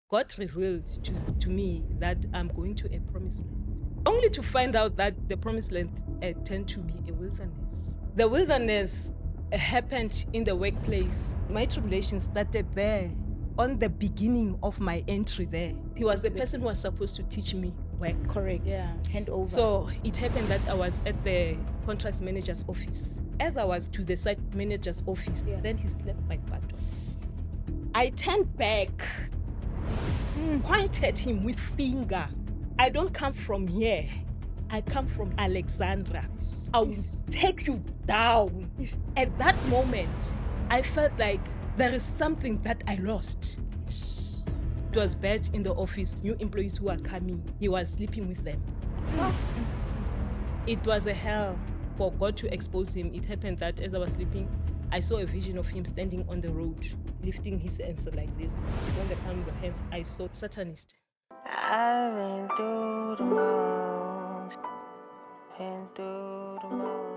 God revealed to me that I'm going to a promised land, only to find out that the promised land turned to be a wilderness. The wilderness happened in the workplace. My tribulation started there, on the beginning of my entry there. He was the person who was supposed to teach me work. Correct. Yeah. Hand over. So it happened that I was at the contracts manager's office. As I was to the site manager's office, then he slapped my buttocks. I turned back, pointed him with finger. I don't come from here. I come from Alexandra. I will take you down. At that moment, I felt like there is something that I lost. It was bad in the office, new employees who are coming. He was sleeping with them. It was a hell for God to expose him. It happened that as I was sleeping, I saw a vision of him standing on the road, lifting his hands like this. It's on the palm of the hands. I saw Satanist. I've been through the most. Been through the most.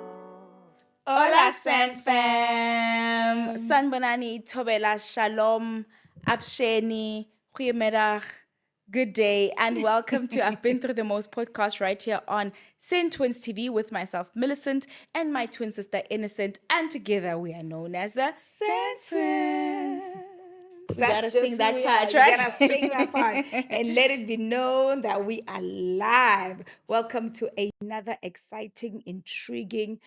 Hola, San fam. Sanbanani, Tobela, Shalom, Absheni, Goeiemiddag, good day, and welcome to I've Been Through the Most podcast right here on Centtwinz TV with myself, Millicent, and my twin sister, Innocent, and together we are known as the Centtwinz. We gotta sing that part, right? We gotta sing that part and let it be known that we are live. Welcome to another exciting, intriguing,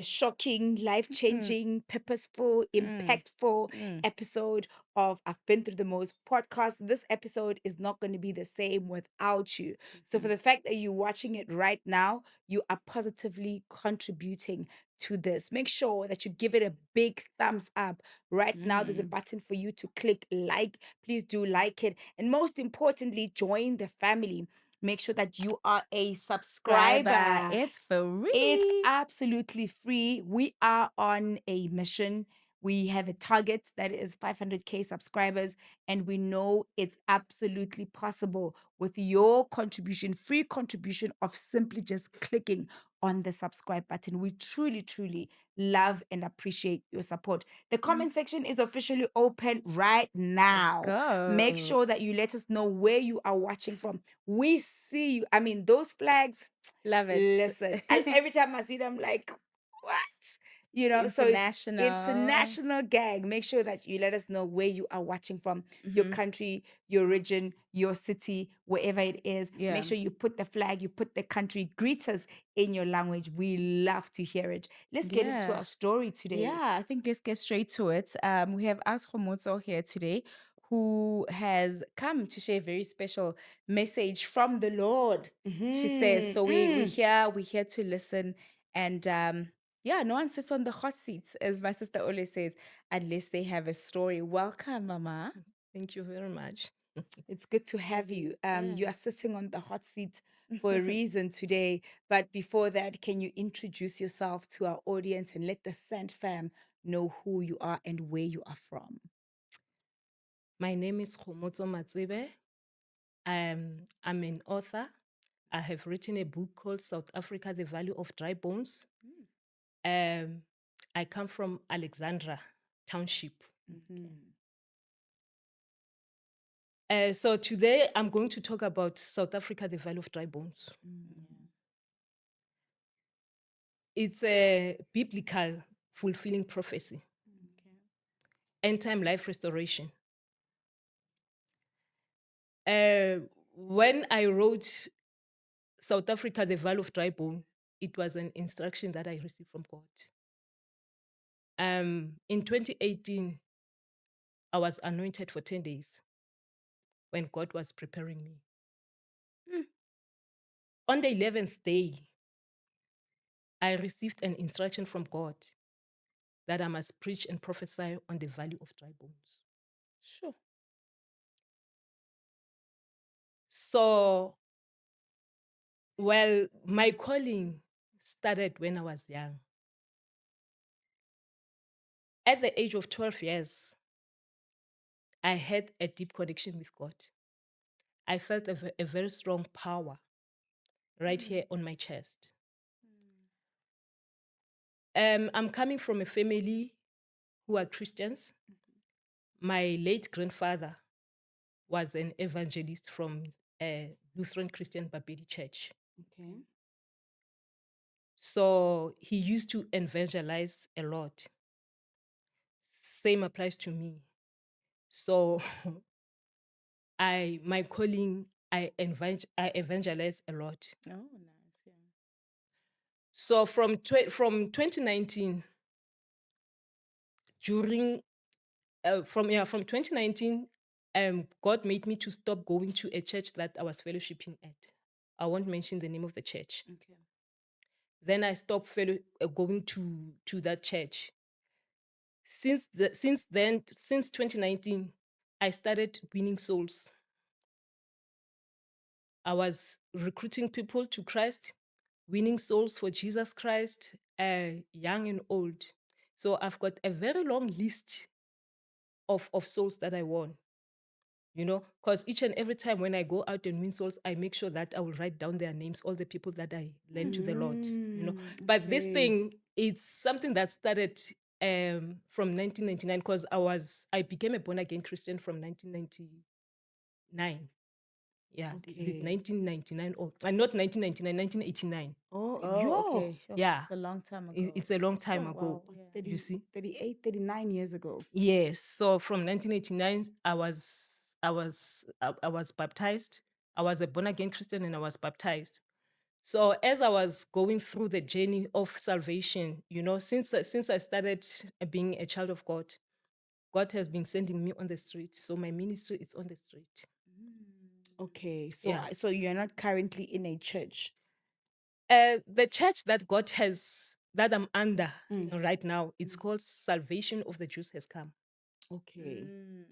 shocking, life-changing, purposeful, impactful episode of I've Been Through the Most podcast. This episode is not going to be the same without you. So for the fact that you're watching it right now, you are positively contributing to this. Make sure that you give it a big thumbs up. Right now, there's a button for you to click like. Please do like it. And most importantly, join the family. Make sure that you are a subscriber. It's free. It's absolutely free. We are on a mission. We have a target that is 500K subscribers, and we know it's absolutely possible with your contribution, free contribution of simply just clicking on the subscribe button. We truly, truly love and appreciate your support. The comment section is officially open right now. go. Make sure that you let us know where you are watching from. We see you. I mean, those flags. Love it. Listen, and every time I see them, like, what? You know, so it's a national gang. Make sure that you let us know where you are watching from, your country, your region, your city, wherever it is. Yeah. Make sure you put the flag, you put the country, greet us in your language. We love to hear it. Let's get into Yeah. our story today. Yeah, I think let's get straight to it. We have Kgomotso here today, who has come to share a very special message from the Lord. She says, so we're here to listen. And yeah, no one sits on the hot seat, as my sister always says, unless they have a story. Welcome, Mama. Thank you very much. It's good to have you. You are sitting on the hot seat for a reason today. But before that, can you introduce yourself to our audience and let the Sant fam know who you are and where you are from? My name is Kgomotso Matsebe. I'm an author. I have written a book called South Africa, The Value of Dry Bones. I come from Alexandra Township. So today I'm going to talk about South Africa, the Valley of Dry Bones. It's a biblical fulfilling prophecy. End time life restoration. When I wrote South Africa, the Valley of Dry Bone, it was an instruction that I received from God. In 2018, I was anointed for 10 days when God was preparing me. On the 11th day, I received an instruction from God that I must preach and prophesy on the Valley of Dry Bones. Sure. So, well, my calling started when I was young. At the age of 12 years, I had a deep connection with God. I felt a very strong power right here on my chest. I'm coming from a family who are Christians. My late grandfather was an evangelist from Lutheran Christian Babeli Church. Okay. So he used to evangelize a lot. Same applies to me. So my calling, I evangelize a lot. Oh, nice. Yeah. So from 2019, during from 2019, God made me to stop going to a church that I was fellowshipping at. I won't mention the name of the church. Okay. Then I stopped going to that church. Since then, since 2019, I started winning souls. I was recruiting people to Christ, winning souls for Jesus Christ, young and old. So I've got a very long list of souls that I won. Because each and every time when I go out and win souls, I make sure that I will write down their names, all the people that I led to the Lord. But this thing, it's something that started from 1999, because I became a born again Christian from 1999. Yeah, is it Okay. 1999 or not 1999, 1989? Oh, Okay. Sure. Yeah, It's a long time ago. it's a long time Oh, ago. wow. Yeah. 30, You see? 38, 39 years ago. Yes. So from 1989, I was baptized. I was a born again Christian and I was baptized. So as I was going through the journey of salvation, since I started being a child of God, God has been sending me on the street. So my ministry is on the street. Okay. So, Yeah. so you're not currently in a church. The church that I'm under right now, it's called Salvation of the Jews Has Come Okay.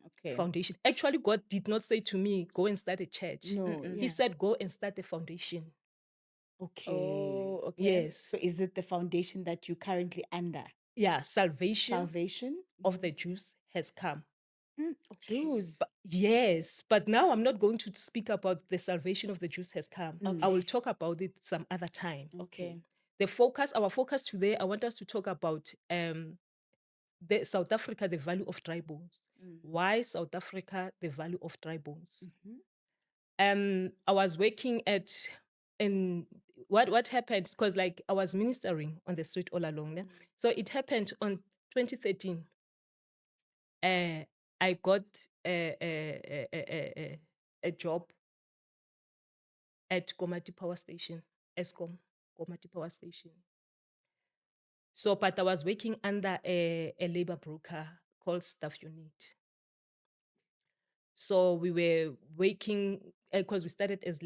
Okay. Foundation. Actually, God did not say to me, go and start a church. No. He said, go and start a foundation. Okay. Oh, okay. Yes. So is it the foundation that you're currently under? Yeah, Salvation Salvation of the Jews Has Come. Jews. Yes, but now I'm not going to speak about the salvation of the Jews has come. I will talk about it some other time. Okay. Our focus today, I want us to talk about the South Africa, the value of dry bones. Why South Africa, the value of dry bones? I was working and what happened, because like I was ministering on the street all along. So it happened on 2013. I got a job at Kgomotso Power Station, Eskom, Kgomotso Power Station. So, but I was working under a labor broker called Staff Unit. So we were working because we started as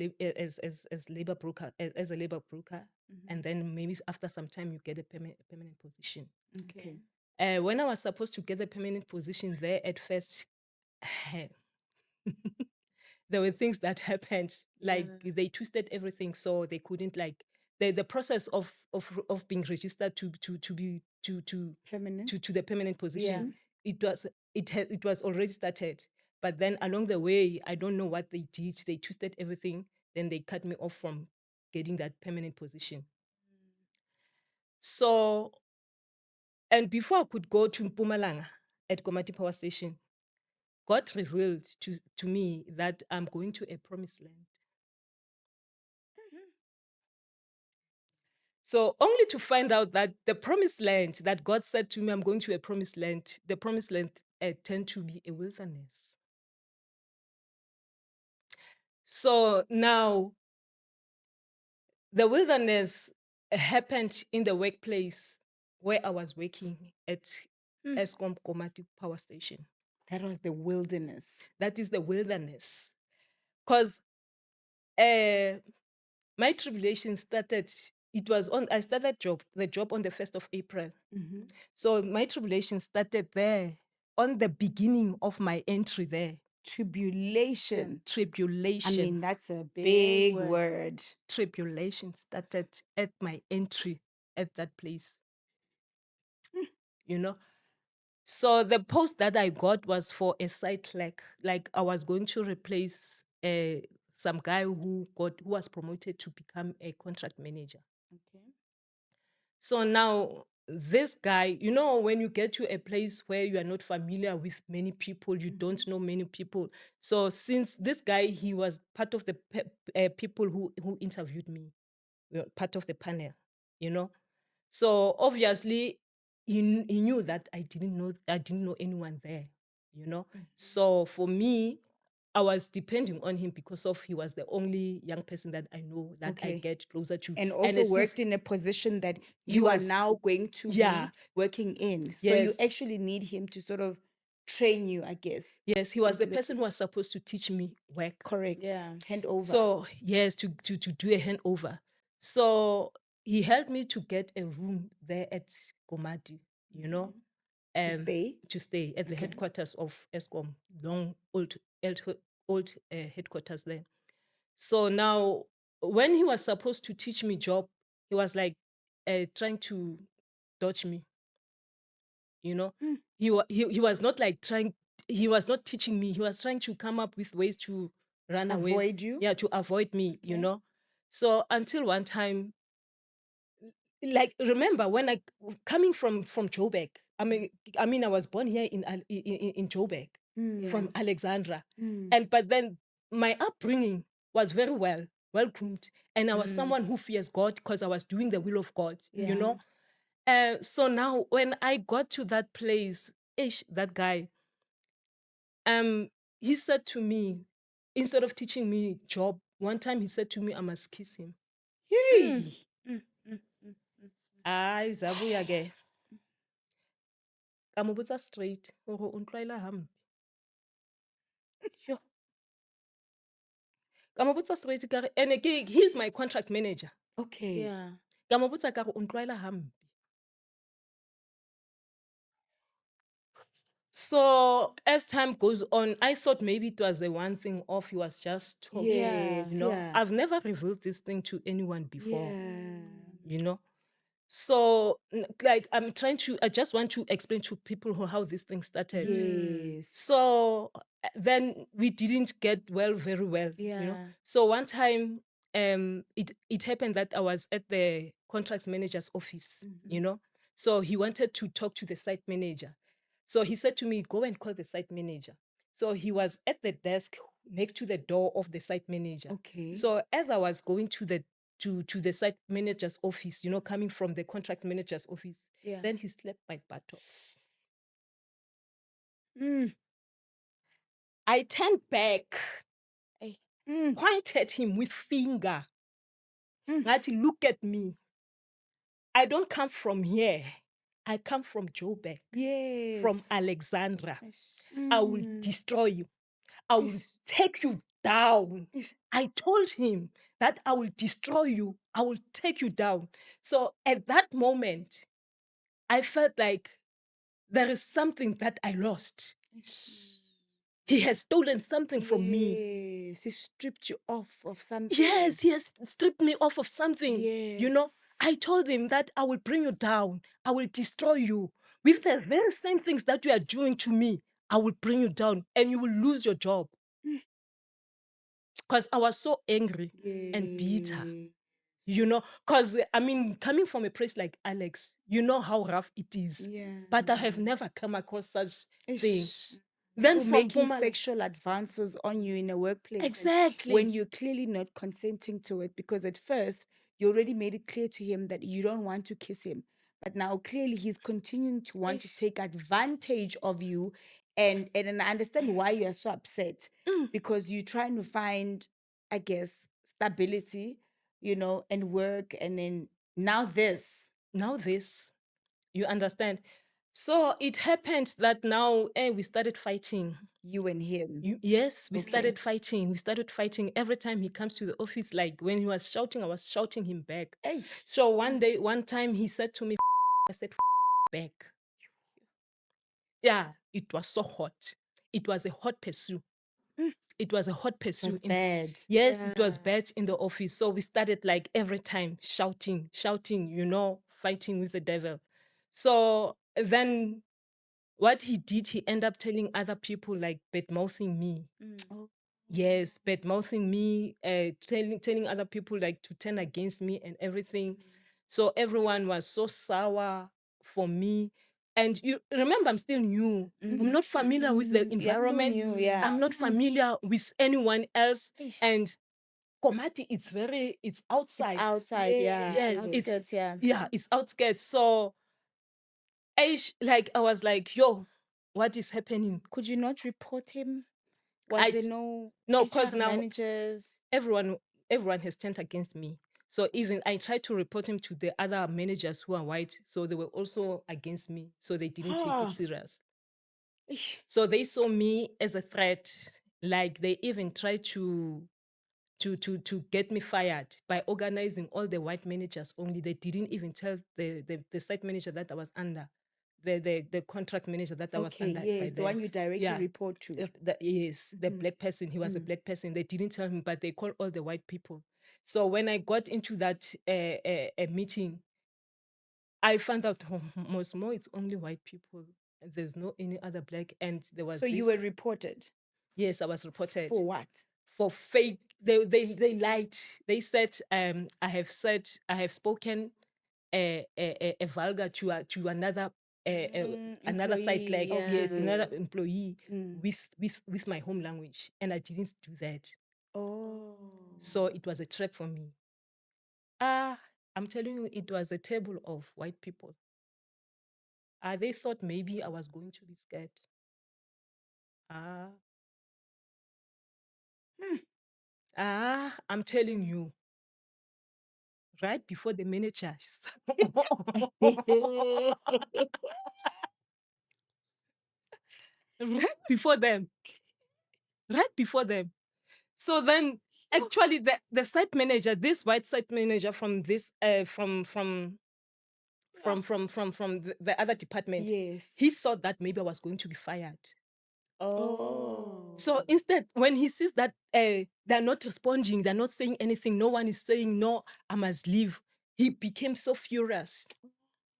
labor broker, as a labor broker, and then maybe after some time you get a permanent position. Okay. When I was supposed to get a permanent position there, at first, there were things that happened, like they twisted everything, so they couldn't the process of being registered to Permanent. to the permanent position. It was already started, but then along the way, I don't know what they did. They twisted everything. Then they cut me off from getting that permanent position. So, and before I could go to Mpumalanga at Kgomotso Power Station, God revealed to me that I'm going to a promised land. So only to find out that the promised land that God said to me, I'm going to a promised land, the promised land turned to be a wilderness. So now the wilderness happened in the workplace where I was working at Eskom Kgomotso Power Station. That was the wilderness. That is the wilderness. Because my tribulation started, I started the job on the 1st of April. So my tribulation started there on the beginning of my entry there. Tribulation. Tribulation. I mean, that's a big word. Tribulation started at my entry at that place. So the post that I got was for a site clerk. Like I was going to replace some guy who was promoted to become a contract manager. Okay. So now this guy, you know, when you get to a place where you are not familiar with many people, you don't know many people. So since this guy, he was part of the people who interviewed me, part of the panel, you know. So obviously, he knew that I didn't know anyone there, you know. So for me, I was depending on him because of he was the only young person that I know that I Okay. get closer to. And also since worked in a position that he you are was- now going to Yeah. be working in. So you Yes. actually need him to sort of train you, I guess. Yes, he was the into the person who was supposed to teach me work. Correct. Yeah. Hand over. So yes, to do a handover. So he helped me to get a room there at Kgomotso, you know, to stay. to stay at the headquarters of Eskom, long old headquarters there. So now, when he was supposed to teach me job, he was like trying to dodge me. You know, he was not like trying. He was not teaching me. He was trying to come up with ways to run away. Avoid you? Yeah, to avoid me. You know. So until one time, like remember when I coming from Joburg. I mean, I was born here in Joburg, from Alexandra, and but then my upbringing was very well groomed, and I was someone who fears God because I was doing the will of God. You know. So now when I got to that place, that guy, he said to me, instead of teaching me job, one time he said to me, I must kiss him. Hey. Ay, zabuya ke. Ka mo botsa straight, gore o ntlwaela hampe. Ka mo botsa straight ka re, and he's my contract manager. Okay. Yeah. Ka mo botsa ka re o ntlwaela hampe. So as time goes on, I thought maybe it was the one thing off. He was just talking. Yes. You know, Yeah. I've never revealed this thing to anyone before. Yeah. You know, so like I just want to explain to people how this thing started. Yes. So then we didn't get very well. You know, Yeah. so one time it happened that I was at the contracts manager's office. You know, so he wanted to talk to the site manager. So he said to me, go and call the site manager. So he was at the desk next to the door of the site manager. Okay. So as I was going to the site manager's office, you know, coming from the contract manager's office, Yeah. then he slapped my buttocks. I turned back, pointed him with finger. Ngathi, look at me. I don't come from here. I come from Joburg, Yes. from Alexandra. I will destroy you. I will take you down. I told him that I will destroy you. I will take you down. So at that moment, I felt like there is something that I lost. He has stolen something from me. Yes. He stripped you off of something. Yes, he has stripped me off of something. You know, Yes. I told him that I will bring you down. I will destroy you. With the very same things that you are doing to me, I will bring you down and you will lose your job. Because I was so angry and bitter. You know, because I mean, coming from a place like Alex, you know how rough it is. Yeah. But I have never come across such thing. Ish. Then People from making Puma- sexual advances on you in a workplace. and Exactly. When you're clearly not consenting to it, because at first you already made it clear to him that you don't want to kiss him. But now clearly he's continuing to want to take advantage of you. And I understand why you are so upset. Because you're trying to find, I guess, stability, you know, and work. And then now this. You understand? So it happened that now we started fighting. You and him. Yes, we Okay. started fighting. We started fighting. Every time he comes to the office, like when he was shouting, I was shouting him back. Hey. So one time he said to me, I said, back. Yeah, it was so hot. It was a hot pursuit. It was a hot pursuit. was bad. Yes, it was bad in the office. So we started like every time shouting, you know, fighting with the devil. So then what he did, he ended up telling other people, like bad-mouthing me. Oh. Yes, bad-mouthing me, telling other people like to turn against me and everything. So everyone was so sour for me. And you remember, I'm still new. I'm not familiar with the You're still environment. new, yeah. I'm not familiar with anyone else. Eish. And Kgomotso, it's outside. Outside, yeah. Yes, Outskirts, yeah. it's outskirts. So I was like, yo, what is happening? Could you not report him? Was I there t- no No, HR because now managers? everyone has turned against me. So even I tried to report him to the other managers who are white. So they were also against me. So they didn't take Ah. it serious. Eish. So they saw me as a threat. Like they even tried to get me fired by organizing all the white managers only. They didn't even tell the site manager that I was under, the contract manager that I was Okay, under. yes, by the then. one you directly report to. Yes, the black person. He was a black person. They didn't tell him, but they called all the white people. So when I got into that meeting, I found out most more it's only white people. There's no any other black. And there was So you were reported yes, I was reported for what? for fake. They lied. They said I have spoken a vulgar to another another site, like employee, yes, yeah. another employee with my home language, and I didn't do that. Oh. So it was a trap for me. I'm telling you, it was a table of white people. They thought maybe I was going to be scared. I'm telling you, right before the managers. right before them. Right before them. So then actually the site manager, this white site manager from this from the other department, Yes. he thought that maybe I was going to be fired. Oh. So instead, when he sees that they're not responding, they're not saying anything, no one is saying no, I must leave, he became so furious.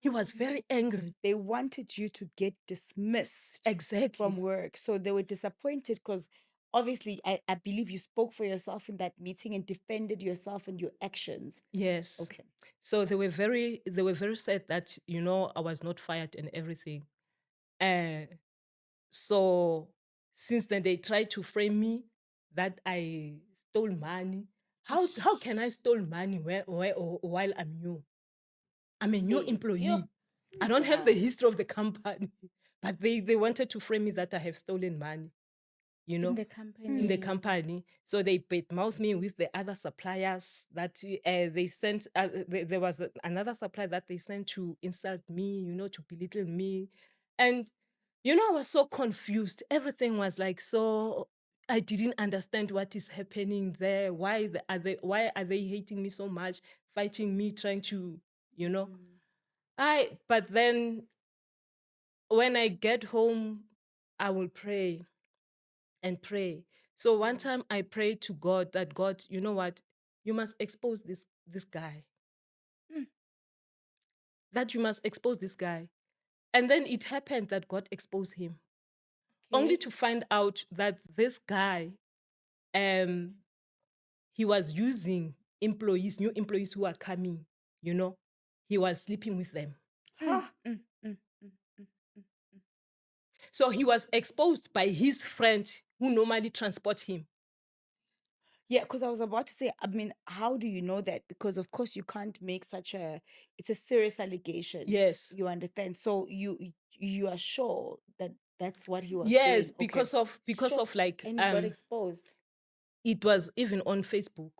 He was very angry. They wanted you to get dismissed Exactly. from work. So they were disappointed because obviously I believe you spoke for yourself in that meeting and defended yourself and your actions. Yes. Okay. So they were very sad that, I was not fired and everything. So since then they tried to frame me that I stole money. How can I stole money while I'm new? I'm a new employee. I don't have the history of the company. But they wanted to frame me that I have stolen money. In the company. In the company. So they badmouthed me with the other suppliers that they sent. There was another supplier that they sent to insult me, to belittle me. And, I was so confused. Everything was like so. I didn't understand what is happening there. Why are they hating me so much, fighting me, trying to, but then when I get home, I will pray and pray. So one time I prayed to God that, God, you know what? You must expose this guy. That you must expose this guy. And then it happened that God exposed him. Only to find out that this guy, he was using new employees who are coming, he was sleeping with them. So he was exposed by his friend who normally transport him. Yeah, because I was about to say, I mean, how do you know that? Because of course you can't make it's a serious allegation. Yes. You understand? So you are sure that that's what he was Yes, doing. because Sure. of like And he got exposed. it was even on Facebook.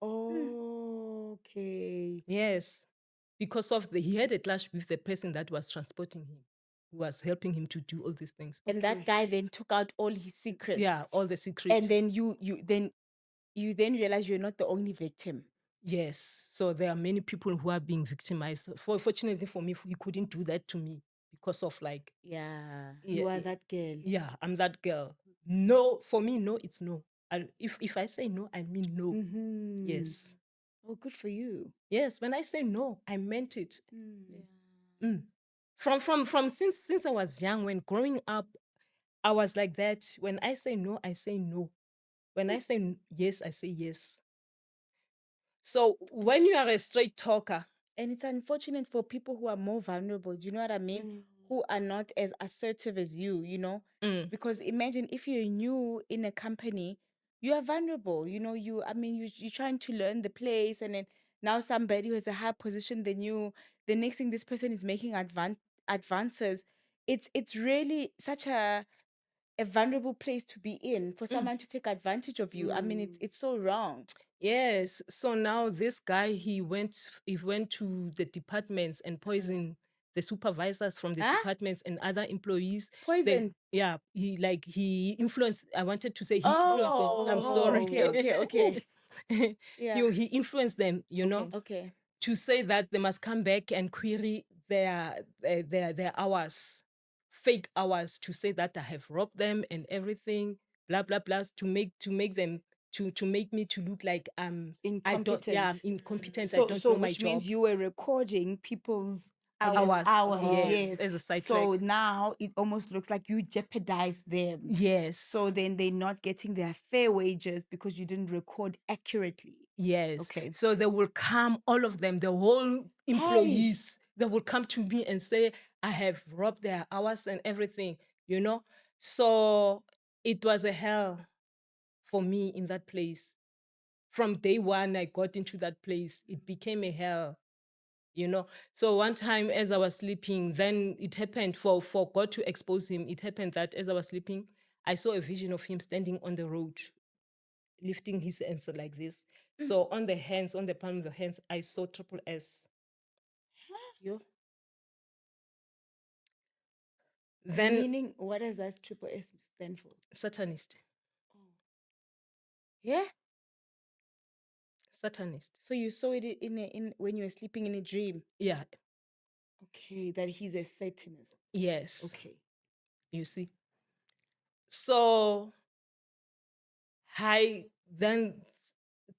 Okay. Yes. Because of he had a clash with the person that was transporting him, who was helping him to do all these things. And that guy then took out all his secrets. Yeah, all the secrets. And then you then realize you're not the only victim. Yes. So there are many people who are being victimized. Fortunately for me, he couldn't do that to me because of like. Yeah. You are that girl. Yeah, I'm that girl. No, for me, no, it's no. If I say no, I mean no. Yes. Oh, good for you. Yes, when I say no, I meant it. From since I was young, when growing up, I was like that. When I say no, I say no. When I say yes, I say yes. So when you are a straight talker And it's unfortunate for people who are more vulnerable. Do you know what I mean? Who are not as assertive as you know? Because imagine if you're new in a company, you are vulnerable. You're trying to learn the place, and then now somebody who has a higher position than you, the next thing this person is making advances. It's really such a vulnerable place to be in for someone to take advantage of you. I mean, it's so wrong. Yes. So now this guy, he went to the departments and poisoned the supervisors from the Huh? departments and other employees. Poison. He influenced. I wanted to say he influenced them. I'm sorry. Okay. Yeah. He influenced them. Okay. To say that they must come back and query their hours, fake hours, to say that I have robbed them and everything, blah blah blah, to make them to make me to look like Incompetent. incompetent. I So, don't so know my which job. means you were recording people's Hours, yes, yes. as a side So track. now it almost looks like you jeopardized them. Yes. So then they're not getting their fair wages because you didn't record accurately. Yes. Okay. So they will come, all of them, the whole employees, they will come to me and say, I have robbed their hours and everything, So it was a hell for me in that place. From day one, I got into that place. It became a hell, So one time as I was sleeping, then it happened for God to expose him. It happened that as I was sleeping, I saw a vision of him standing on the road, lifting his hands like this. So on the hands, on the palm of the hands, I saw triple S. Yo. Then Meaning, what does that triple S stand for? Satanist. Yeah. Satanist. So you saw it in when you were sleeping in a dream. Yeah. Okay, that he's a Satanist. Yes. Okay. You see. So then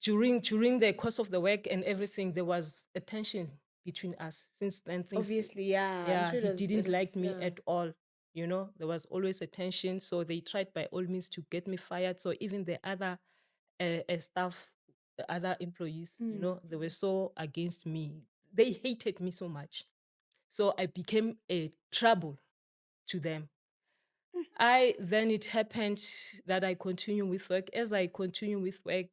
during the course of the work and everything, there was a tension between us. Since then, things Obviously, yeah. I'm yeah, sure he didn't like me yeah. at all. There was always a tension. So they tried by all means to get me fired. So even the other staff, the other employees, they were so against me. They hated me so much. So I became a trouble to them. Then it happened that I continue with work. As I continue with work,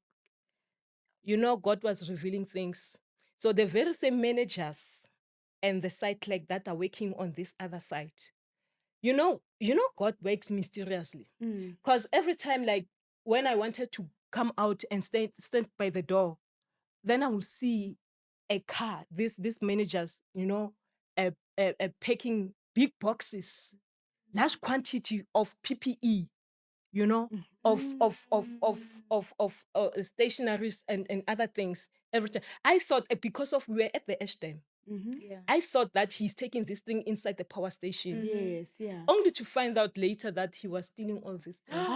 God was revealing things. So the very same managers and the site clerk that are working on this other side, God works mysteriously. Because every time, like when I wanted to come out and stand by the door, then I will see a car, these managers, packing big boxes, large quantity of PPE, of stationaries and other things every time. I thought because of we were at the Ashton, Yeah. I thought that he's taking this thing inside the power station. Yes, yeah. Only to find out later that he was stealing all these things.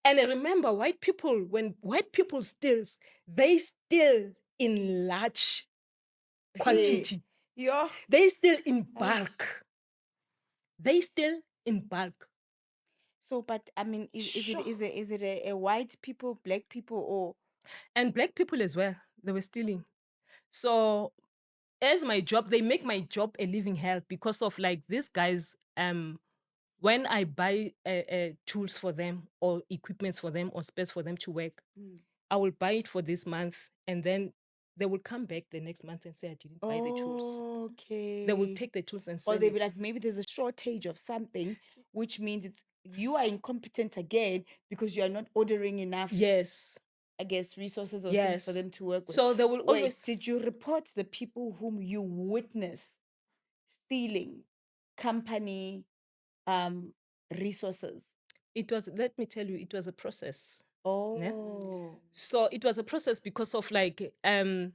And I remember when white people steals, they steal in large quantity. Yeah. They steal in bulk. They steal in bulk. So, but I mean, is it a white people, black people, or And black people as well, they were stealing. So as my job, they make my job a living hell because of like these guys. When I buy tools for them or equipment for them or space for them to work, I will buy it for this month, and then they will come back the next month and say I didn't buy the tools. Okay. They will take the tools and sell Or they'll be it. like, maybe there's a shortage of something, which means you are incompetent again because you are not ordering enough. Yes. I guess resources or Yes. things for them to work with. So they will Wait, always. did you report the people whom you witnessed stealing company resources? Let me tell you, it was a process. Oh. Yeah? So it was a process because of like at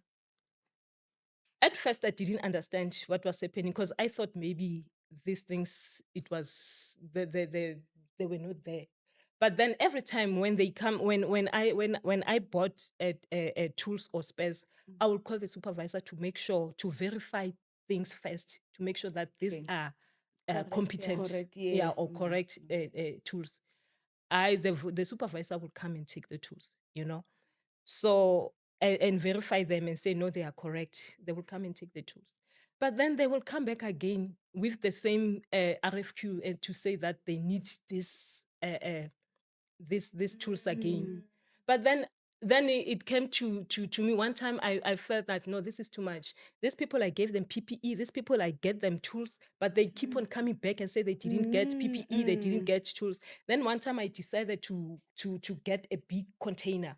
first I didn't understand what was happening because I thought maybe these things they were not there. But then every time when they come, when I bought tools or spares, I will call the supervisor to make sure to verify things first to make sure that these are competent, Correct, yes. or correct tools. The supervisor would come and take the tools, So and verify them and say, no, they are correct. They will come and take the tools. But then they will come back again with the same RFQ and to say that they need this these tools again. But then it came to me one time. I felt that no, this is too much. These people, I gave them PPE. These people, I get them tools, but they keep on coming back and say they didn't get PPE, they didn't get tools. Then one time I decided to get a big container,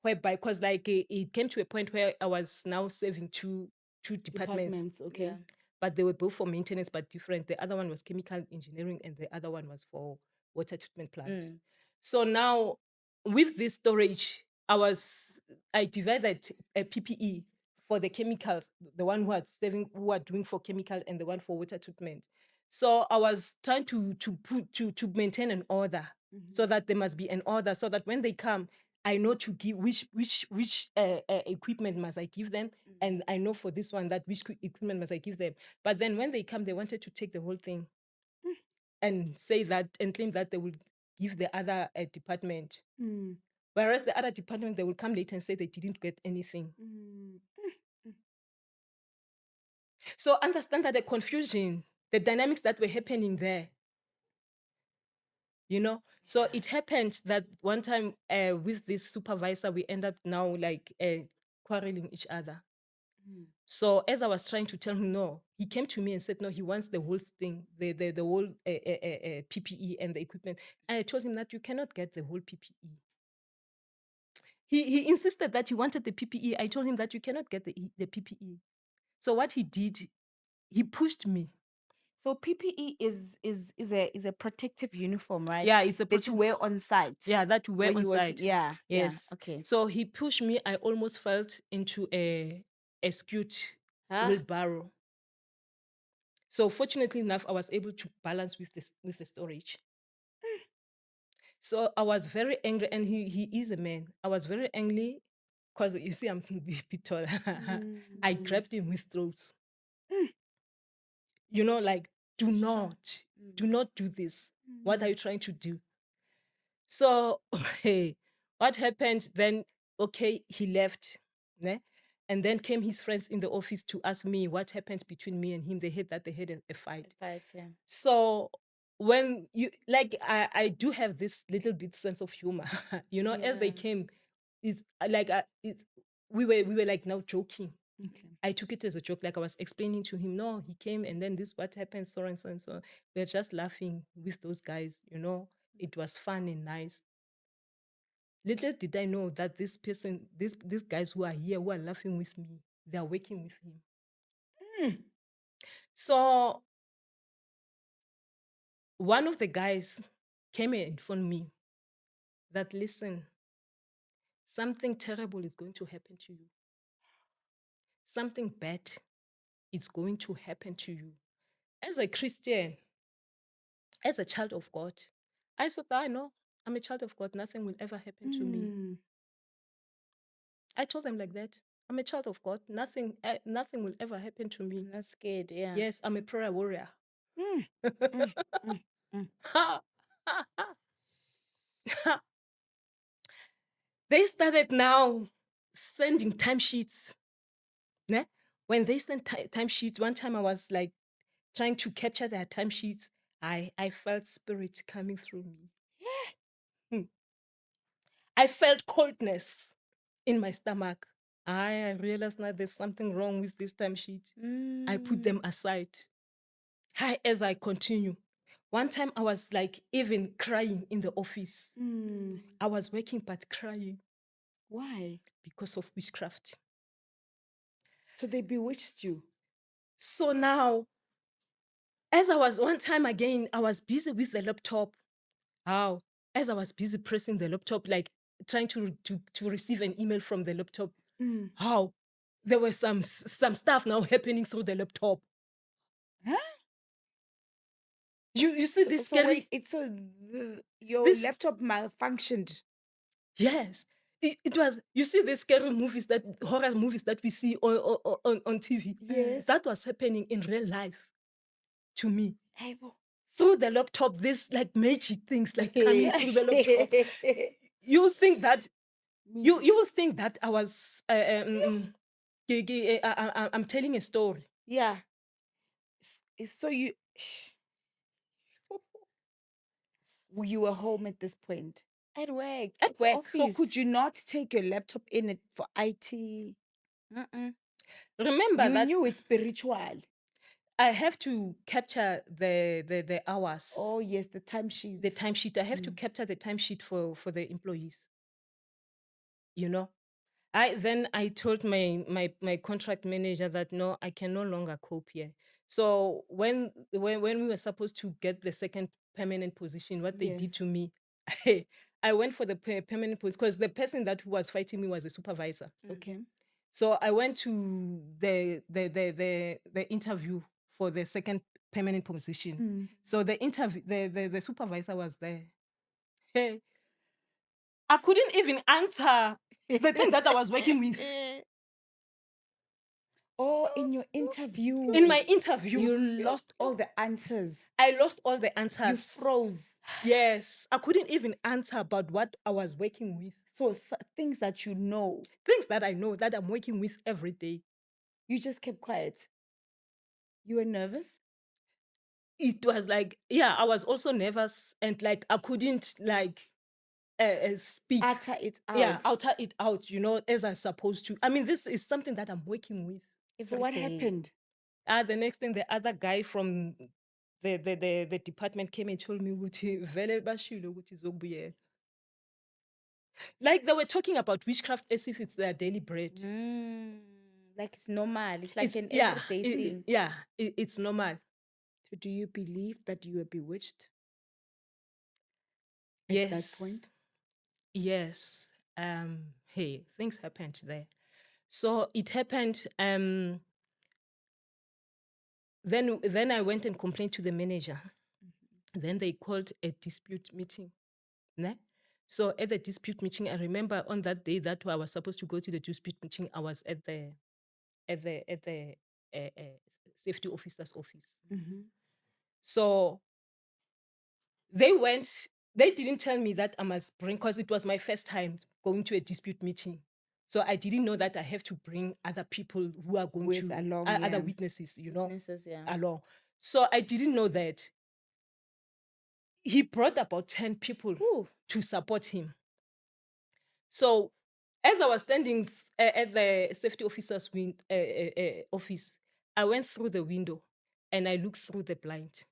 whereby, because like it came to a point where I was now serving two departments. Okay. But they were both for maintenance, but different. The other one was chemical engineering, and the other one was for water treatment plant. So now, with this storage, I divided a PPE for the chemicals, the one who are doing for chemical, and the one for water treatment. So I was trying to maintain an order, so that there must be an order, so that when they come, I know to give which equipment must I give them, and I know for this one that which equipment must I give them. But then when they come, they wanted to take the whole thing and say that and claim that they will give the other department. Whereas the other department, they will come later and say they didn't get anything. So understand that the confusion, the dynamics that were happening there, So it happened that one time with this supervisor, we end up now like quarreling each other. So as I was trying to tell him no, he came to me and said no, he wants the whole thing, the whole PPE and the equipment. And I told him that you cannot get the whole PPE. He insisted that he wanted the PPE. I told him that you cannot get the PPE. So what he did, he pushed me. So PPE is a protective uniform, right? Yeah, it's a that you wear on site. Yeah, that you wear when on you work- site. Yeah. Yes. Yeah. Okay. So he pushed me. I almost fell into a skewed wheelbarrow. So fortunately enough, I was able to balance with the storage. So I was very angry, and he is a man. I was very angry because you see I'm a bit tall. I grabbed him with throats. Like, do not do this. What are you trying to do? So, hey, what happened then? Okay, he left. Ne? And then came his friends in the office to ask me what happened between me and him. They had a fight. Yeah. So when I do have this little bit sense of humor, as they came, it's like we were like now joking. Okay. I took it as a joke, like I was explaining to him, no, he came and then this what happened, so and so and so. We're just laughing with those guys, It was fun and nice. Little did I know that this person, these guys who are here, who are laughing with me, they are working with him. So one of the guys came and informed me that, listen, something terrible is going to happen to you. Something bad is going to happen to you. As a Christian, as a child of God, I thought, I know, I'm a child of God. Nothing will ever happen to me. I told them like that. I'm a child of God. Nothing will ever happen to me. I'm not scared. Yeah. Yes, I'm a prayer warrior. They started now sending timesheets. Ne? When they sent timesheets, one time I was like trying to capture their timesheets. I felt spirit coming through me. I felt coldness in my stomach. I realized now there's something wrong with this timesheet. I put them aside. As I continue. One time I was like even crying in the office. I was working but crying. Why? Because of witchcraft. So they bewitched you. So now, as I was one time again, I was busy with the laptop. How? As I was busy pressing the laptop, like trying to receive an email from the laptop. How? There was some stuff now happening through the laptop. Huh? You see this scary... Your laptop malfunctioned. Yes. It was, you see the scary movies, horror movies that we see on TV. Yes. That was happening in real life to me. Hey, through the laptop, this like magic things like coming through the laptop. You think that You will think that I was I'm telling a story. Yeah. So you were home at this point. At work. At the work. office. So could you not take your laptop in it for IT? Remember You that knew it's spiritual. I have to capture the hours. Oh yes, the timesheets. The timesheet. I have to capture the timesheet for the employees. You know, I told my contract manager that no, I can no longer cope here. So when we were supposed to get the second permanent position, what they Yes. did to me, I went for the permanent position because the person that was fighting me was a supervisor. Okay. So I went to the interview for the second permanent position. So the interview the supervisor was there. Hey, I couldn't even answer the thing that I was working with. Oh, in your interview. In my interview, You lost all the answers. I lost all the answers. You froze. Yes, I couldn't even answer about what I was working with. So things that you know, Things that I know that I'm working with every day. you just kept quiet. You were nervous? It was like, yeah, I was also nervous and like I couldn't like speak. Utter it out. Yeah, utter it out, as I'm supposed to. I mean, this is something that I'm working with. So what happened? The next thing, the other guy from the department came and told me, "Ukuthi vele bashilo ukuthi zokubuyela." Like they were talking about witchcraft as if it's their daily bread. Like it's normal. It's like an yeah, everyday thing. It's normal. So do you believe that you were bewitched? Yes. At that point? Yes. Hey, things happened there. So it happened. Then I went and complained to the manager. Then they called a dispute meeting. Ne? So at the dispute meeting, I remember on that day that I was supposed to go to the dispute meeting, I was at the safety officer's office. So they didn't tell me that I must bring, because it was my first time going to a dispute meeting. So I didn't know that I have to bring other people who are going With to, along, other yeah. witnesses, Witnesses, yeah. along. So I didn't know that. He brought about 10 people to support him. So as I was standing at the safety officer's office, I went through the window and I looked through the blind.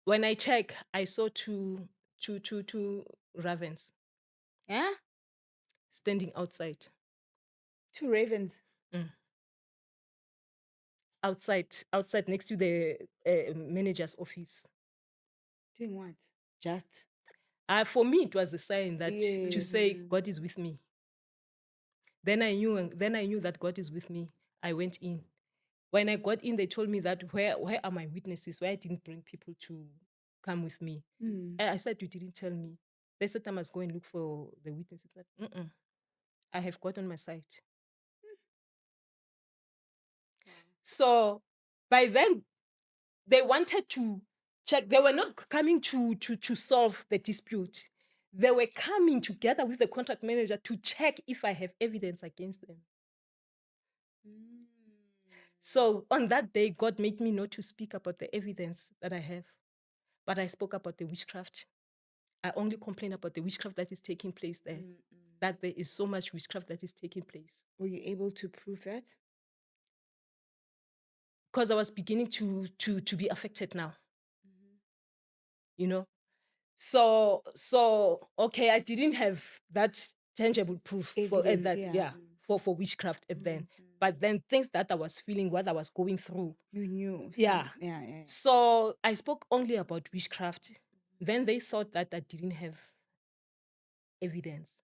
When I check, I saw two ravens. Yeah? Standing outside. 2 ravens. Outside next to the manager's office. Doing what? Just? For me, it was a sign that to say God is with me. Then I knew that God is with me. I went in. When I got in, they told me that where are my witnesses? Why I didn't bring people to come with me? I said, you didn't tell me. They said I must go and look for the witnesses. I have God on my side. So by then, they wanted to check. They were not coming to solve the dispute. They were coming together with the contract manager to check if I have evidence against them. So on that day, God made me not to speak about the evidence that I have, but I spoke about the witchcraft. I only complain about the witchcraft that is taking place there, that there is so much witchcraft that is taking place. Were you able to prove that? Because I was beginning to be affected now. So okay, I didn't have that tangible proof Evidence, for witchcraft at then. But then things that I was feeling, what I was going through. You knew. Yeah. So I spoke only about witchcraft. Then they thought that I didn't have evidence.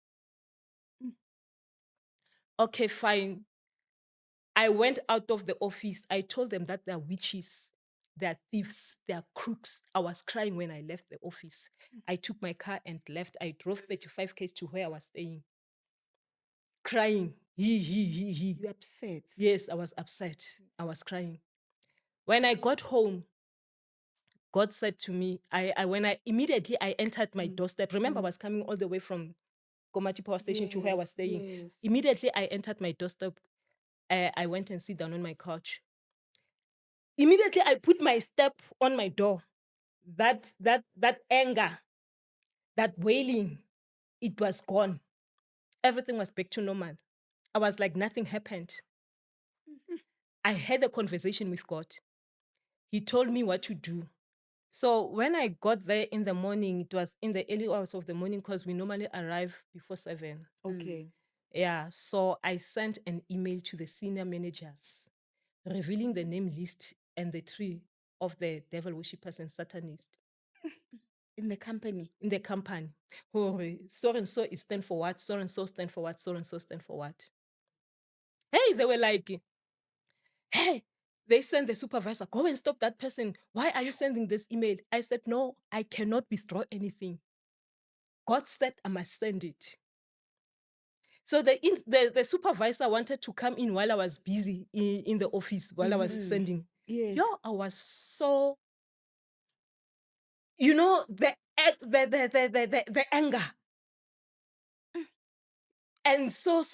Okay, fine. I went out of the office. I told them that they're witches, they're thieves, they're crooks. I was crying when I left the office. I took my car and left. I drove 35 km to where I was staying. Crying. You upset? Yes, I was upset. I was crying. When I got home, God said to me, when I immediately entered my doorstep. Remember, I was coming all the way from Komati Power Station to where I was staying. yes. Immediately, I entered my doorstep. I went and sit down on my couch. Immediately, I put my step on my door. That anger, that wailing, it was gone. Everything was back to normal. I was like, nothing happened. I had a conversation with God. He told me what to do. So when I got there in the morning, it was in the early hours of the morning because we normally arrive before 7. Okay. Yeah, so I sent an email to the senior managers revealing the name list and the tree of the devil worshippers and Satanists In the company. in the company. Oh, so and so is stand for what, so and so stand for what, so and so stand for what. Hey, they were like, hey, they sent the supervisor, go and stop that person. Why are you sending this email? I said, no, I cannot withdraw anything. God said I must send it. So the supervisor wanted to come in while I was busy in the office, while I was sending. Yes. Yo, I was so, you know, the anger. And so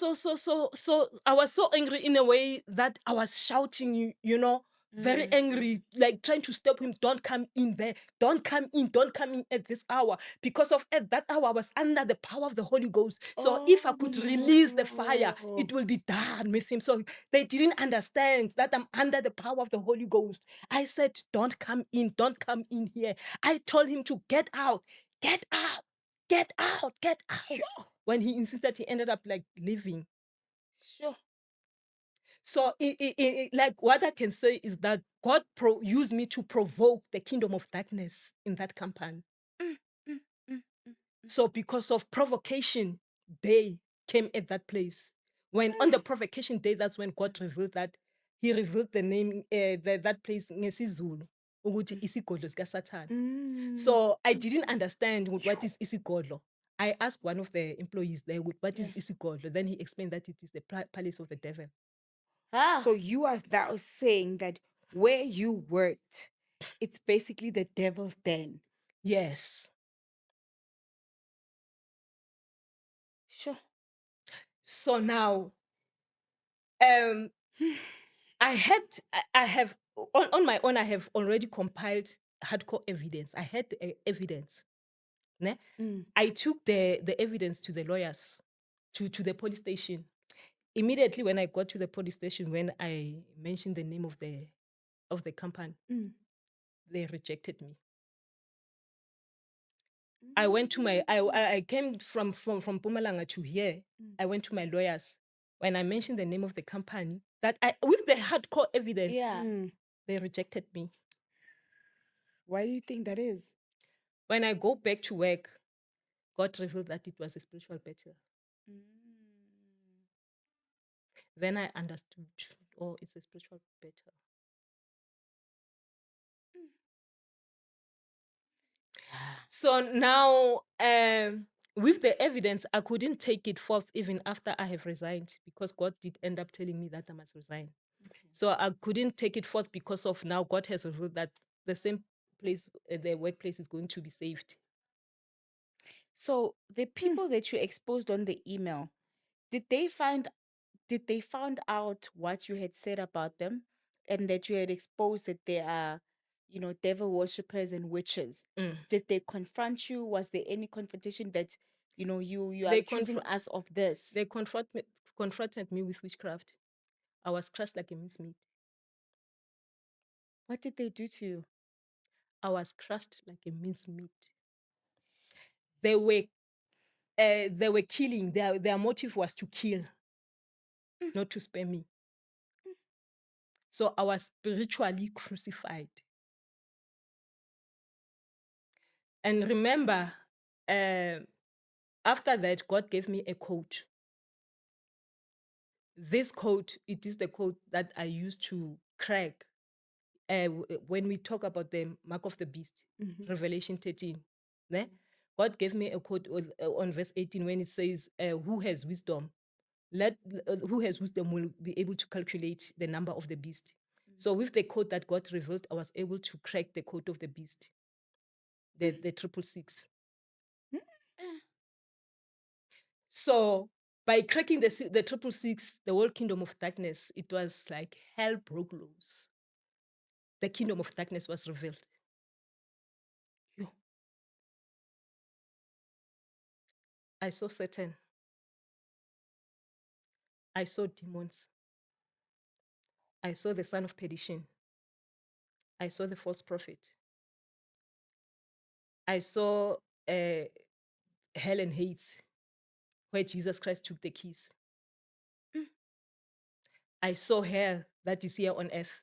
I was so angry in a way that I was shouting, you know, very angry, like trying to stop him. Don't come in there. Don't come in at this hour. Because of at that hour, I was under the power of the Holy Ghost. So if I could release the fire, it will be done with him. So they didn't understand that I'm under the power of the Holy Ghost. I said, don't come in here. I told him to get out. Get out. When he insisted, he ended up like leaving. Sure. So, like what I can say is that God used me to provoke the kingdom of darkness in that company. So, because of provocation, they came at that place. When on the provocation day, that's when God revealed that He revealed the name, that place ngesizulu, ukuthi isigodlo sikaSatan. So I didn't understand what is isigodlo. I asked one of the employees there, what is isigodlo? Then he explained that it is the palace of the devil. So you are now saying that where you worked, it's basically the devil's den. Yes. Sure. So now, I have on my own. I have already compiled hardcore evidence. I had evidence. Ne? I took the evidence to the lawyers, to the police station. Immediately when I got to the police station, when I mentioned the name of the company, they rejected me. I went to my I came from Mpumalanga to here. I went to my lawyers. When I mentioned the name of the company, that with the hardcore evidence, they rejected me. Why do you think that is? When I go back to work, God revealed that it was a spiritual battle. Then I understood, oh, it's a spiritual battle. So now, with the evidence, I couldn't take it forth even after I have resigned, because God did end up telling me that I must resign. So I couldn't take it forth because of now God has revealed that the same place, the workplace is going to be saved. So the people that you exposed on the email, did they find out what you had said about them, and that you had exposed that they are, devil worshippers and witches? Did they confront you? Was there any confrontation that, you are They accusing us of this? They confronted me with witchcraft. I was crushed like a mincemeat. What did they do to you? I was crushed like a mincemeat. They were killing. Their motive was to kill, not to spare me. So I was spiritually crucified. And remember, after that, God gave me a code. This code, it is the code that I use to crack when we talk about the mark of the beast, Revelation 13. Ne? God gave me a code on verse 18 when it says, who has wisdom? Who has wisdom will be able to calculate the number of the beast. So with the code that God revealed, I was able to crack the code of the beast, the 666. So by cracking the 666, the whole kingdom of darkness, it was like hell broke loose. The kingdom of darkness was revealed. Yo. I saw Satan. I saw demons. I saw the son of perdition. I saw the false prophet. I saw hell and Hades, where Jesus Christ took the keys. I saw hell that is here on earth.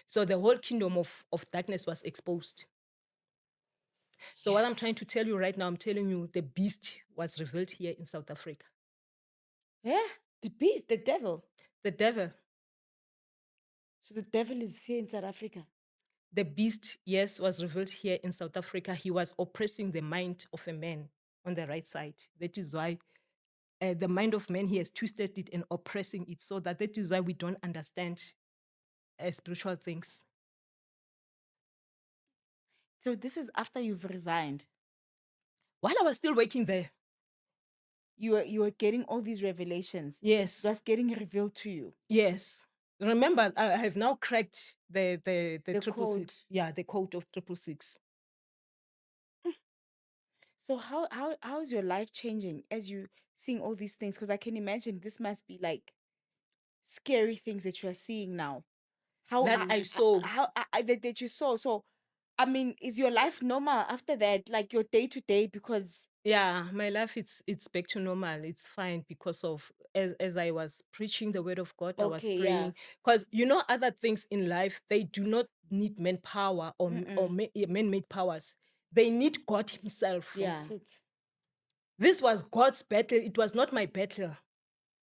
So the whole kingdom of darkness was exposed. So what I'm trying to tell you right now, I'm telling you the beast was revealed here in South Africa. Yeah, the beast, the devil. The devil, So the devil is here in South Africa. the beast, yes, was revealed here in South Africa. He was oppressing the mind of a man on the right side. That is why the mind of man, he has twisted it and oppressing it, so that is why we don't understand spiritual things. So this is after you've resigned. While I was still working there, You were getting all these revelations. yes, That's getting revealed to you. yes. Remember, I have now cracked the The triple code. six. Yeah, the code of 666. So how is your life changing as you seeing all these things? Because I can imagine this must be like scary things that you are seeing now. How That I saw. that you saw. So I mean, is your life normal after that? Like your day to day? Because Yeah, my life, it's back to normal. It's fine because of as I was preaching the word of God, I was Okay, yeah. praying. Because other things in life, they do not need manpower or man-made powers. They need God Himself. Yeah. That's it. This was God's battle. It was not my battle.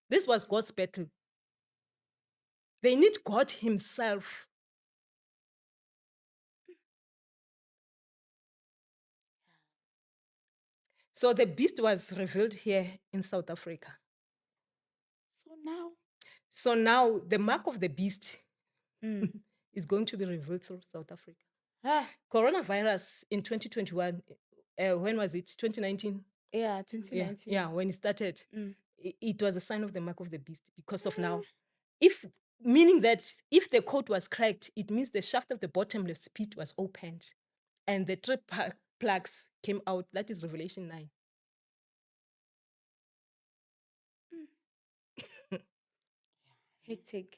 This was God's battle. They need God Himself. So the beast was revealed here in South Africa. So now the mark of the beast is going to be revealed through South Africa. Coronavirus in 2021, when was it? 2019? Yeah, 2019. Yeah, when it started, it was a sign of the mark of the beast because of now. Meaning that if the code was cracked, it means the shaft of the bottomless pit was opened and the three plagues came out. That is Revelation 9. Hectic.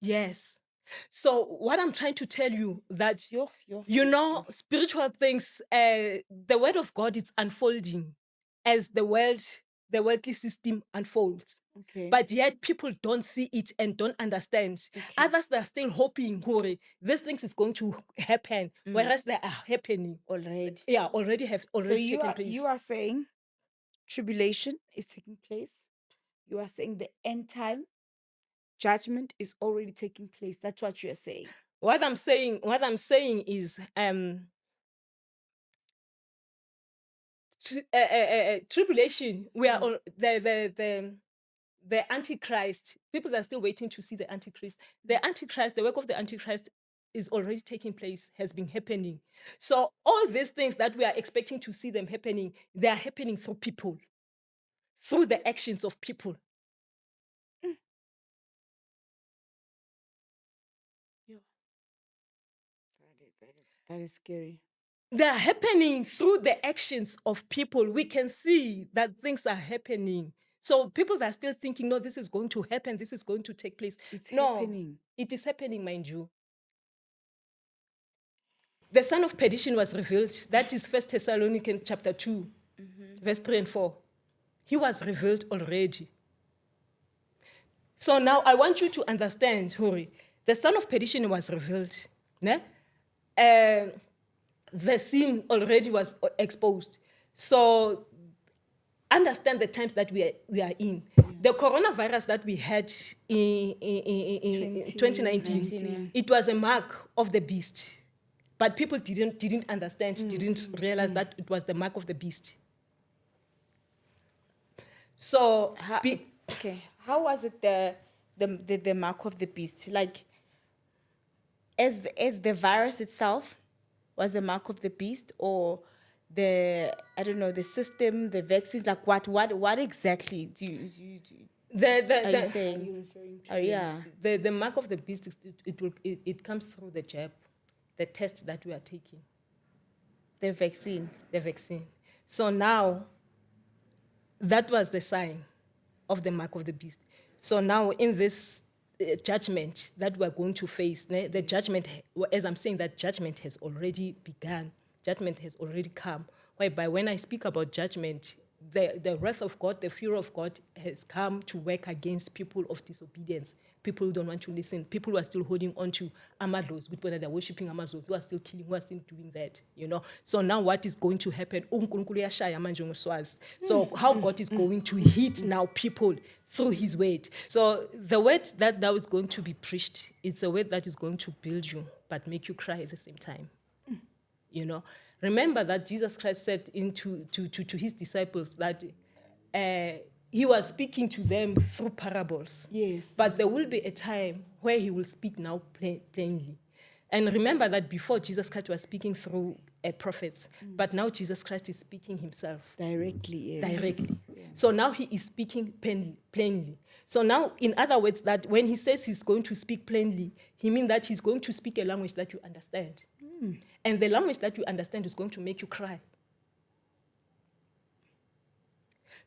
Yes. So what I'm trying to tell you that, spiritual things, the word of God is unfolding as the worldly system unfolds. Okay. But yet people don't see it and don't understand. Others, they're still hoping, Hori, these things is going to happen, whereas they are happening. Already. Yeah, already taken place. You are saying tribulation is taking place. You are saying the end time judgment is already taking place. That's what you are saying. What I'm saying is tribulation. We are all, the Antichrist. People are still waiting to see the Antichrist. The Antichrist, the work of the Antichrist is already taking place, has been happening. So all these things that we are expecting to see them happening, they are happening through people, through the actions of people. That is scary. They are happening through the actions of people. We can see that things are happening. So people that are still thinking, no, this is going to happen, this is going to take place. It's No, happening. it is happening, mind you. The son of perdition was revealed. That is 1 Thessalonians chapter 2, verse 3 and 4. He was revealed already. So now I want you to understand, Hori, the son of perdition was revealed. Ne? The sin already was exposed. So understand the times that we are in. The coronavirus that we had in 2019, it was a mark of the beast. But people didn't understand, didn't realize that it was the mark of the beast. So, how was it the mark of the beast? Like, as the virus itself was the mark of the beast, or I don't know, the system, the vaccines, like what exactly do you are you saying? Oh yeah. The mark of the beast is it comes through the jab, the test that we are taking, The vaccine. the vaccine. So now, that was the sign of the mark of the beast. So now in this judgment that we're going to face, the judgment, as I'm saying, that judgment has already begun. Judgment has already come. Whereby when I speak about judgment, the wrath of God, the fury of God has come to work against people of disobedience. People who don't want to listen. People who are still holding on to Amados, whether they're worshiping Amados, who are still killing, who are still doing that, you know. So now what is going to happen? So how God is going to hit now people through his word. So the word that now is going to be preached, it's a word that is going to build you, but make you cry at the same time. You know, remember that Jesus Christ said to his disciples that he was speaking to them through parables. Yes. But there will be a time where he will speak now plainly. And remember that before Jesus Christ was speaking through prophets, but now Jesus Christ is speaking himself. Directly, yes. Directly. Yeah. So now he is speaking plainly. So now, in other words, that when he says he's going to speak plainly, he means that he's going to speak a language that you understand. And the language that you understand is going to make you cry.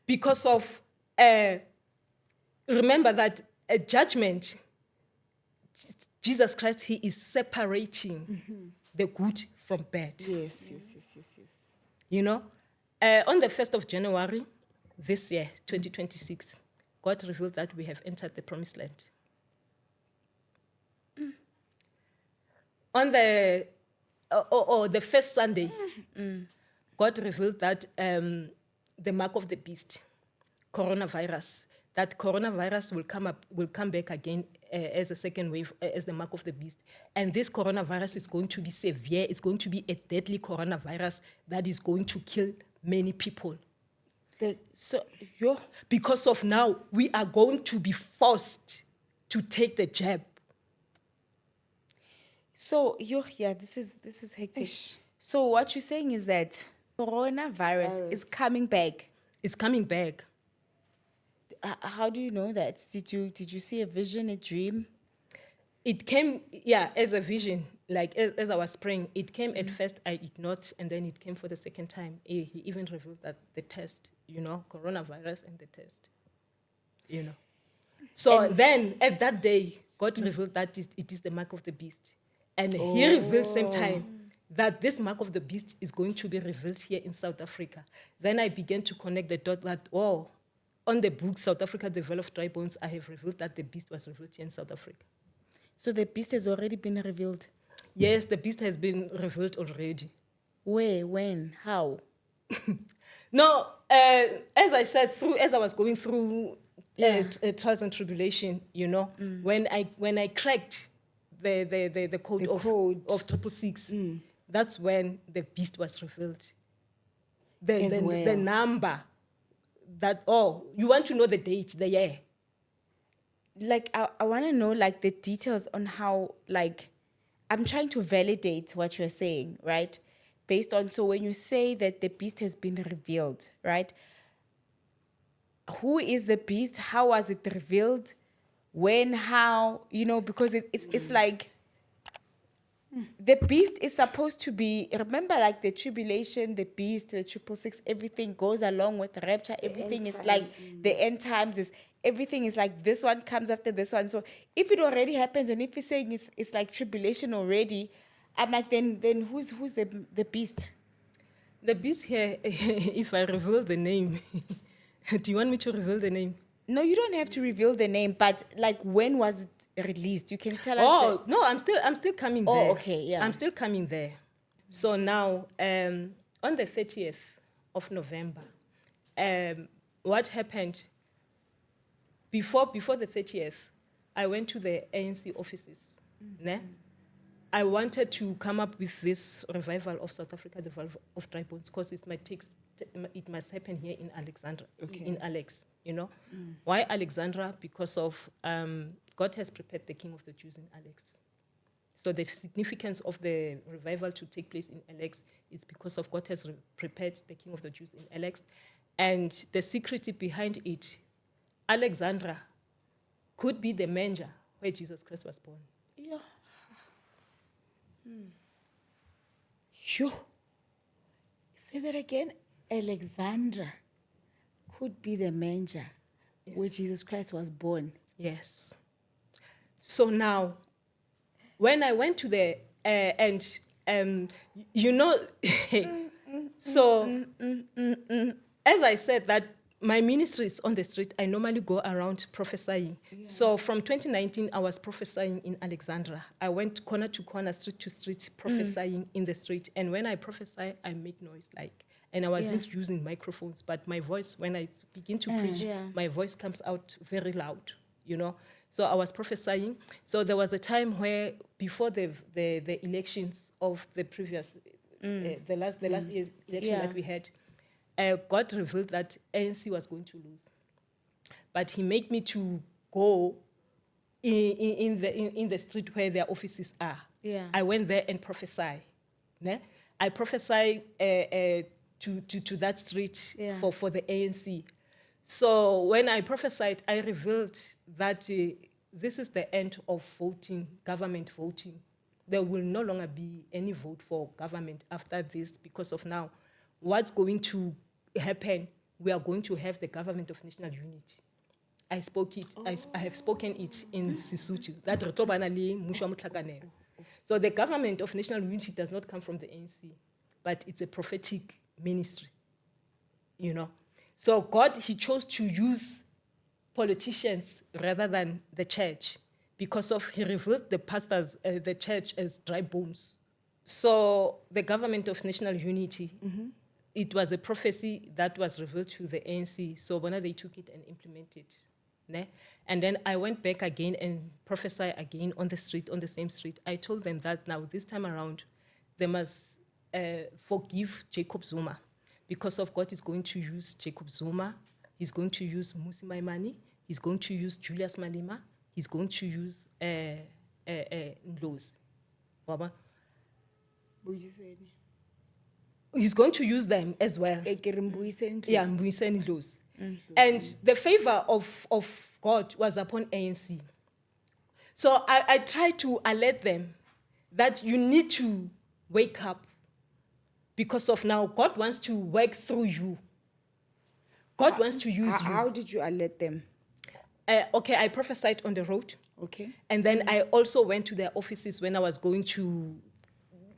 Because of, remember that a judgment, Jesus Christ, he is separating the good from bad. Yes. You know, on the 1st of January this year, 2026, God revealed that we have entered the promised land. On the the first Sunday, God revealed that the mark of the beast, coronavirus, that coronavirus will come back again as a second wave, as the mark of the beast. And this coronavirus is going to be severe. It's going to be a deadly coronavirus that is going to kill many people. Because of now, we are going to be forced to take the jab. So this is hectic. So what you're saying is that coronavirus is coming back. It's coming back. How do you know that? Did you see a vision, a dream? It came, as a vision. Like as I was praying, it came at first, I ignored, and then it came for the second time. He even revealed that the test, coronavirus and the test, So then at that day, God revealed that it is the mark of the beast. And he revealed same time that this mark of the beast is going to be revealed here in South Africa. Then I began to connect the dot that, on the book, South Africa, the Veil of Dry Bones, I have revealed that the beast was revealed here in South Africa. So the beast has already been revealed? Yes, the beast has been revealed already. Where, when, how? No, as I said, as I was going through trials and tribulation, when I cracked the code of 666, that's when the beast was revealed. The number that, you want to know the date, the year. Like, I want to know, like, the details on how, like, I'm trying to validate what you're saying, right? Based on, so when you say that the beast has been revealed, right? Who is the beast? How was it revealed? When, how, because it's like, the beast is supposed to be, remember, like the tribulation, the beast, the 666, everything goes along with the rapture. Everything is like the end times is, everything is like this one comes after this one. So if it already happens and if you're saying it's like tribulation already, I'm like, then who's the beast? The beast here, if I reveal the name, do you want me to reveal the name? No, you don't have to reveal the name, but like when was it released? You can tell us. No, I'm still coming there. Oh, okay, yeah. I'm still coming there. So now, on the 30th of November, what happened? Before the 30th, I went to the ANC offices. I wanted to come up with this revival of South Africa, the Veil of Dry Bones, because it must happen here in Alexandra, in Alex, Why Alexandra? Because of God has prepared the King of the Jews in Alex. So the significance of the revival to take place in Alex is because of God has prepared the King of the Jews in Alex. And the secret behind it, Alexandra could be the manger where Jesus Christ was born. Yeah. Sure. Say that again. Alexandra could be the manger where Jesus Christ was born. Yes. So now, when I went to the, so as I said that my ministry is on the street, I normally go around prophesying. Yeah. So from 2019, I was prophesying in Alexandra. I went corner to corner, street to street, prophesying in the street. And when I prophesy, I make noise and I wasn't using microphones, but my voice, when I begin to preach, my voice comes out very loud, So I was prophesying. So there was a time where before the elections of the previous, the last year's election that we had, God revealed that ANC was going to lose. But he made me to go in the street where their offices are. Yeah. I went there and prophesied. Ne? I prophesied to that street for the ANC. So when I prophesied, I revealed that this is the end of voting, government voting. There will no longer be any vote for government after this because of now. What's going to happen? We are going to have the government of national unity. I spoke it. I have spoken it in Sesotho. That So the government of national unity does not come from the ANC, but it's a prophetic ministry. So God, he chose to use politicians rather than the church because he revealed the pastors, the church as dry bones. So the government of national unity, it was a prophecy that was revealed to the ANC. So when they took it and implemented it. Ne? And then I went back again and prophesied again on the street, on the same street. I told them that now, this time around, they must forgive Jacob Zuma because of God is going to use Jacob Zuma. He's going to use Musi Maimane. He's going to use Julius Malema. He's going to use Ndlozi. Baba. He's going to use them as well. Yeah, Mbuyiseni Ndlozi. And the favor of God was upon ANC. So I tried to alert them that you need to wake up because of now God wants to work through you. God wants to use you. How did you alert them? Okay, I prophesied on the road. Okay. And then I also went to their offices when I was going to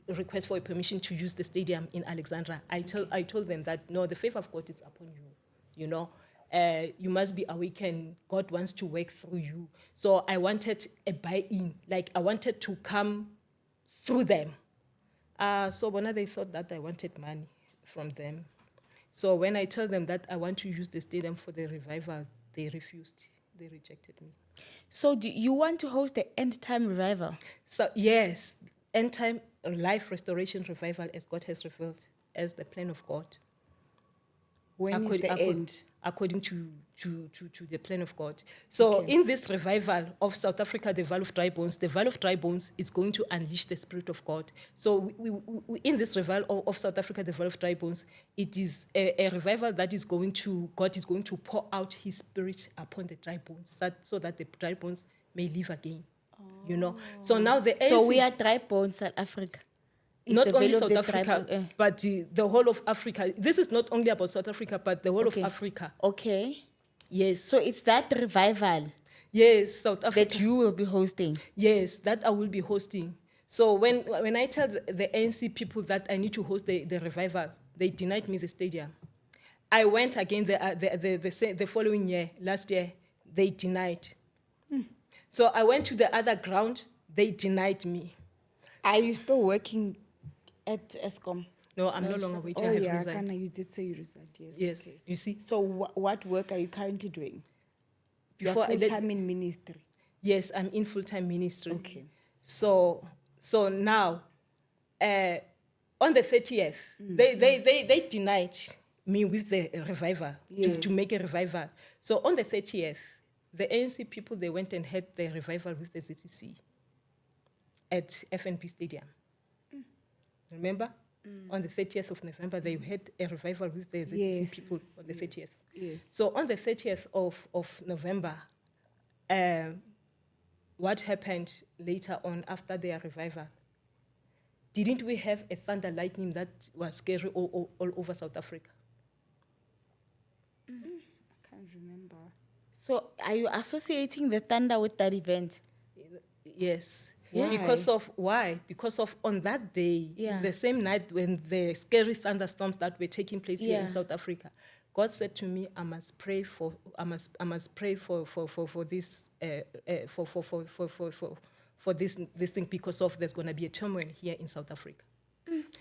request for a permission to use the stadium in Alexandra. I told them that, no, the favor of God is upon you. You must be awakened. God wants to work through you. So I wanted a buy-in. Like, I wanted to come through them. So when they thought that I wanted money from them. So when I told them that I want to use the stadium for the revival, they refused. They rejected me. So do you want to host the end time revival? So yes, end time life restoration revival as God has revealed as the plan of God. When is the end? According to the plan of God. So in this revival of South Africa, the Valley of Dry Bones is going to unleash the Spirit of God. So we in this revival of South Africa, the Valley of Dry Bones, it is a revival that is God is going to pour out his Spirit upon the dry bones, so that the dry bones may live again. So now So we are dry bones, South Africa. Not only South Africa, but the whole of Africa. This is not only about South Africa, but the whole of Africa. Okay. Yes. So it's that revival. Yes, South Africa. That you will be hosting. Yes, that I will be hosting. So when I tell the ANC people that I need to host the revival, they denied me the stadium. I went again the following year, last year, they denied. So I went to the other ground, they denied me. Are you still working at Eskom? No, I'm no longer waiting. Oh, I have yeah, resigned. you did say you resigned, yes. Yes, okay. you see. So what work are you currently doing? Before You're full-time in ministry? Yes, I'm in full-time ministry. Okay. So now, on the 30th, they denied me with the revival, to make a revival. So on the 30th, the ANC people, they went and had the revival with the ZTC. at FNB Stadium. Remember? On the 30th of November, they had a revival with the ZCC people on the 30th. Yes. So on the 30th of November, what happened later on after their revival? Didn't we have a thunder lightning that was scary all over South Africa? I can't remember. So are you associating the thunder with that event? Yes. Why? Because of why? Because of on that day, Yeah. the same night when the scary thunderstorms that were taking place here in Yeah. South Africa, God said to me, I must pray for this for this thing because of there's going to be a turmoil here in South Africa.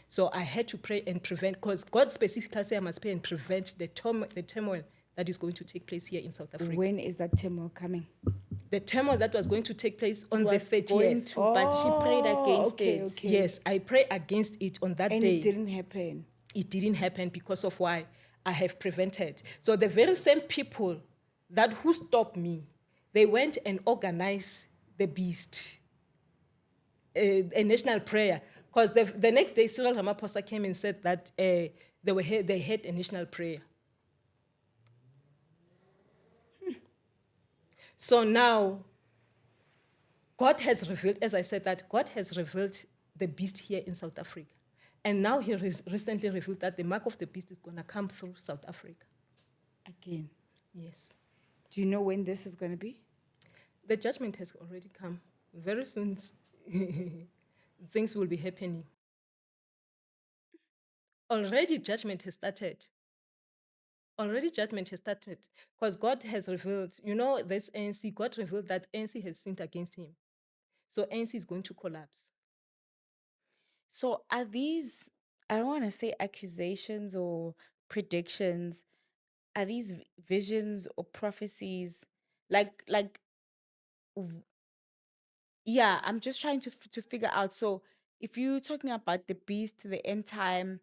So I had to pray and prevent, because God specifically said I must pray and prevent the turmoil that is going to take place here in South Africa. When is that turmoil coming? The turmoil that was going to take place on the Was going 30th. to, but she prayed against it. okay. Yes, I prayed against it on that And day. it didn't happen. It didn't happen because of why I have prevented. So the very same people that who stopped me, they went and organized the beast, a national prayer. Because the next day, Cyril Ramaphosa came and said that they had a national prayer. So now, God has revealed, as I said, that God has revealed the beast here in South Africa. And now he recently revealed that the mark of the beast is going to come through South Africa. Again. Yes. Do you know when this is going to be? The judgment has already come. Very soon, things will be happening. Already judgment has started. Already judgment has started. Because God has revealed, this ANC, God revealed that ANC has sinned against him. So ANC is going to collapse. So are these, I don't want to say accusations or predictions, are these visions or prophecies? Yeah, I'm just trying to figure out. So if you're talking about the beast, the end time,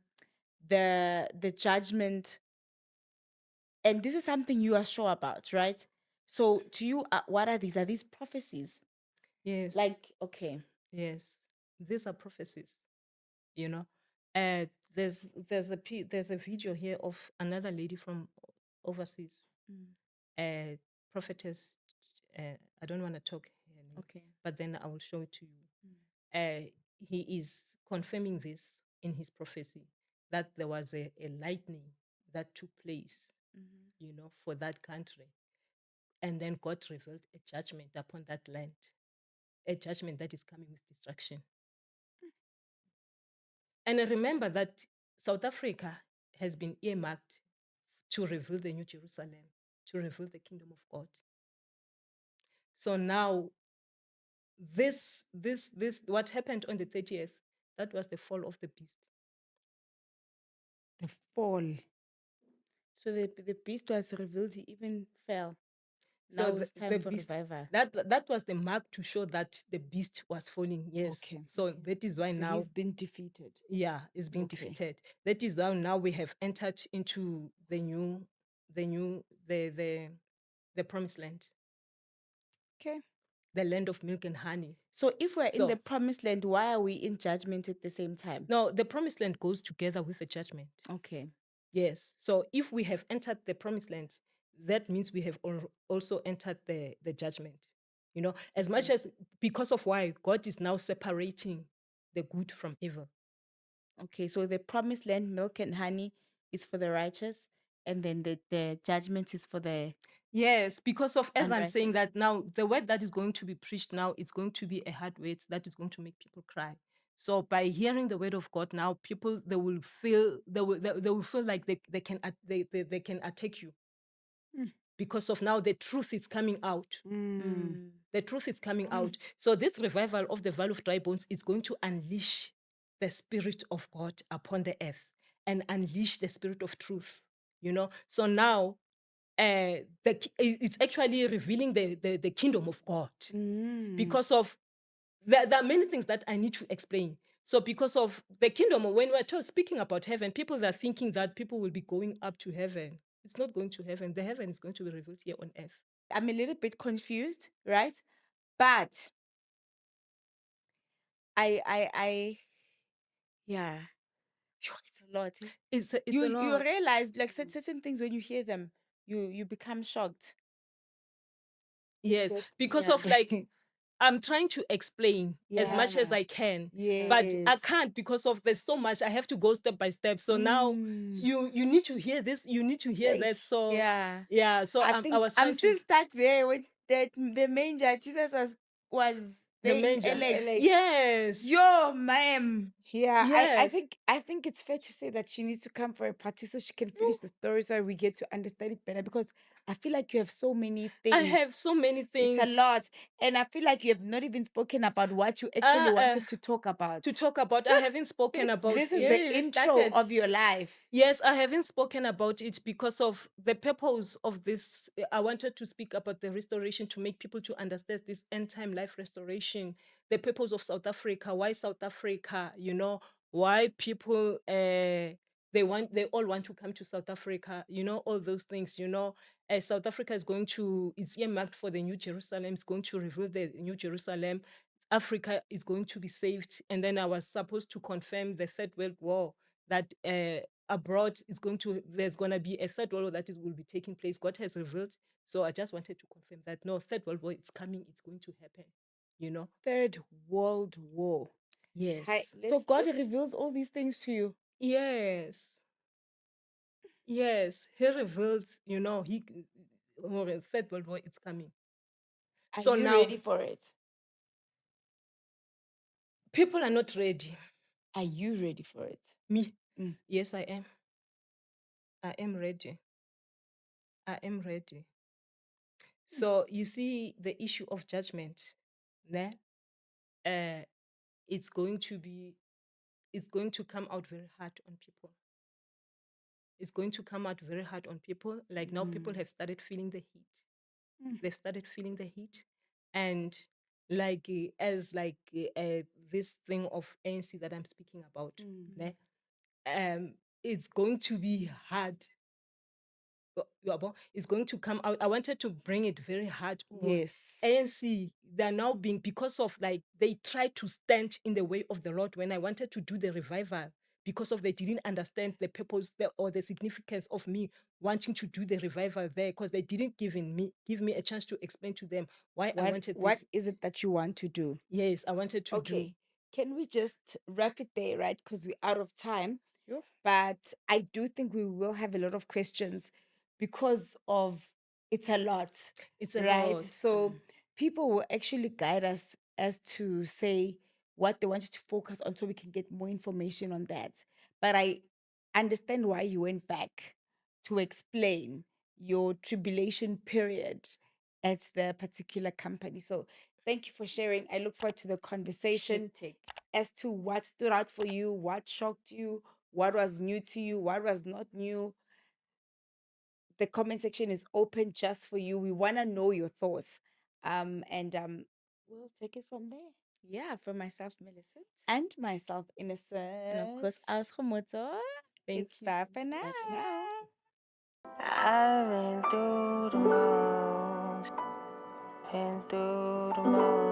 the judgment, and this is something you are sure about, right? So to you, what are these? Are these prophecies? Yes. Okay. Yes. These are prophecies, you know. There's a video here of another lady from overseas, prophetess. I don't want to talk her name, Okay. but then I will show it to you. He is confirming this in his prophecy that there was a lightning that took place, for that country, and then God revealed a judgment upon that land, a judgment that is coming with destruction. And remember that South Africa has been earmarked to reveal the New Jerusalem, to reveal the kingdom of God. So now, this what happened on the 30th, that was the fall of the beast. The fall. So the beast was revealed, he even fell. Now So it's time for revival. That was the mark to show that the beast was falling. Yes. Okay. So that is why So now he's been defeated. it's being Okay. defeated. That is how now we have entered into the promised land, Okay. the land of milk and honey. So if we're in So- the promised land, why are we in judgment at the same time? No, the promised land goes together with the judgment. Okay. Yes. So if we have entered the promised land, that means we have also entered the judgment. As much as because of why God is now separating the good from evil. Okay. So the promised land, milk and honey, is for the righteous, and then the judgment is for the Yes, because of, as I'm saying unrighteous. that now, the word that is going to be preached now, it's going to be a hard word that is going to make people cry. So by hearing the word of God now, people they will feel like they can attack you. Because of now the truth is coming out. The truth is coming out. So this revival of the Valley of Dry Bones is going to unleash the Spirit of God upon the earth and unleash the Spirit of truth. So now it's actually revealing the kingdom of God. Because of there are many things that I need to explain. So because of the kingdom, when we're speaking about heaven, people are thinking that people will be going up to heaven. It's not going to heaven. The heaven is going to be revealed here on earth. I'm a little bit confused, right? But yeah. Phew, it's a lot. Eh? It's You a you lot. realize like certain things when you hear them, you become shocked. Yes, because Yeah. of like I'm trying to explain as much as Yeah. I can, but I Yes. can't because of there's so much. I have to go step by step. So now Mm. you need to hear this, you need to hear Hey, that. So yeah. yeah, so I I think was I'm trying to still stuck there with that the manger. Jesus was the there in manger. Alex. Yes. Yo, ma'am. Yeah, Yes. I think it's fair to say that she needs to come for a part two so she can finish the story so we get to understand it better because I feel like you have so many I things. have so many It's a things. lot. And I feel like you have not even spoken about what you actually wanted to talk about. To talk about. I haven't spoken about This is it. the intro of your life. Yes, I haven't spoken about it because of the purpose of this. I wanted to speak about the restoration to make people to understand this end time life restoration, the purpose of South Africa, why South Africa, why people they all want to come to South Africa, all those things, South Africa is going to it's earmarked for the New Jerusalem, it's going to reveal the New Jerusalem. Africa is going to be saved. And then I was supposed to confirm the Third World War that abroad there's going to be a third world war that will be taking place. God has revealed. So I just wanted to confirm that no, third world war, it's coming, it's going to happen. Third World War. Yes. So God reveals all these things to you. Yes. Yes. He revealed, third world war, it's coming. Are So you now ready for it? people are not ready. Are you ready for it? Me? Mm. Yes, I am. I am ready. I am ready. So you see the issue of judgment, ne? It's going to come out very hard on people. It's going to come out very hard on people. Like now people have started feeling the heat. They've started feeling the heat. And like this thing of ANC that I'm speaking about, ne? It's going to be hard. It's going to come out. I wanted to bring it very hard on Yes. ANC. They're now being, because of like, they tried to stand in the way of the Lord when I wanted to do the revival, because of they didn't understand the purpose or the significance of me wanting to do the revival there, because they didn't give me a chance to explain to them why I wanted What this. is it that you want to do? Yes, I wanted to do. Okay. Can we just wrap it there, right? Because we're out of time. But I do think we will have a lot of questions because of it's a lot. It's a right? lot. So people will actually guide us as to say what they wanted to focus on so we can get more information on that. But I understand why you went back to explain your tribulation period at the particular company. So thank you for sharing. I look forward to the conversation as to what stood out for you, what shocked you, what was new to you, what was not new. The comment section is open just for you. We want to know your thoughts. And we'll take it from there. Yeah, for myself, Millicent. And myself, Innocent. And of course, Kgomotso. Thank It's you. bye for now. Bye for now. I've been through the most, been through the most.